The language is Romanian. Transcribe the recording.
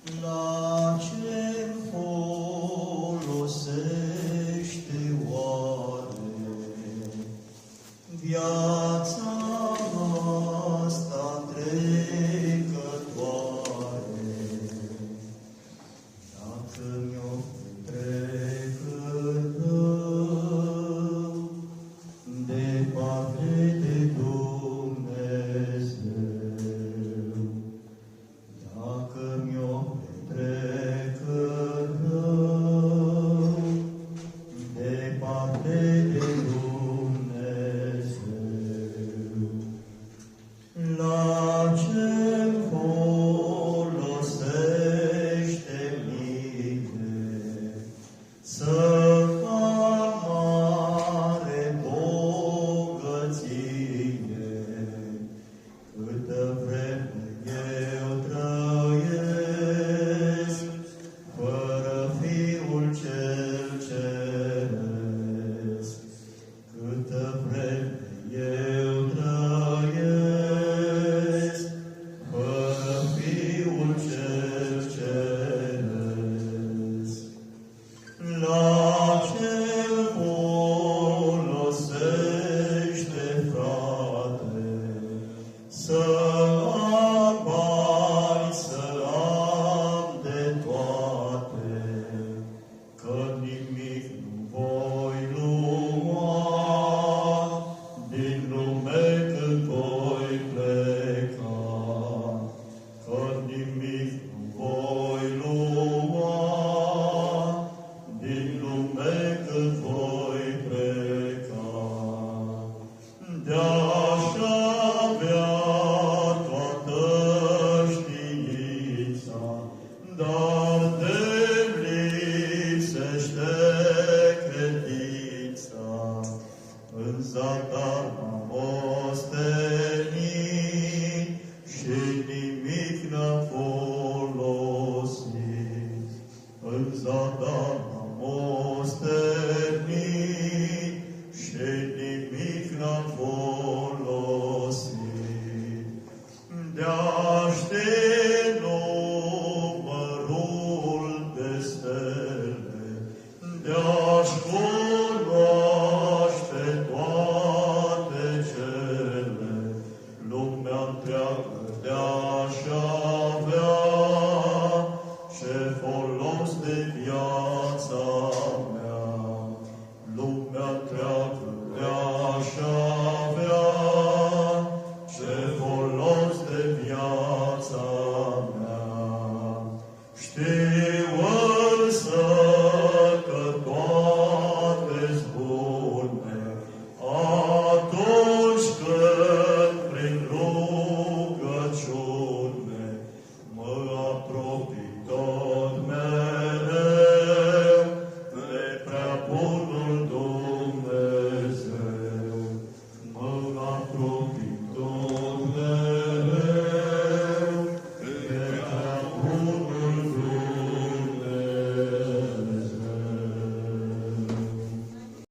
La ce folosește oare viața asta trecătoare, dacă mi-o trecă rău, departe de Dumnezeu? Dacă mi-o trecă rău, departe de Dumnezeu, la ce folosește mie să fac mare bogăție, câtă vreme eu trăiesc fără Fiul cel Ceresc, câtă vreme eu trăiesc fără Fiul cel Ceresc. La ce folosește, frate, să am bani, să am de toate, că nimic nu voi lua din lume când voi pleca, că nimic nu voi lua din lume când voi pleca. De-aș avea toată știința, dar de-mi lipsește credința, în zadar m-am ostenit și nimic n-am folosit. În zadar m-am ostenit și nimic n-am folosit. De-aș ști numărul de stele, de-aș cunoaște toate cele, lumea întreagă de-aș avea, ce folos de viața mea. Lumea întreagă de-aș avea, ce folos de viața mea. Știi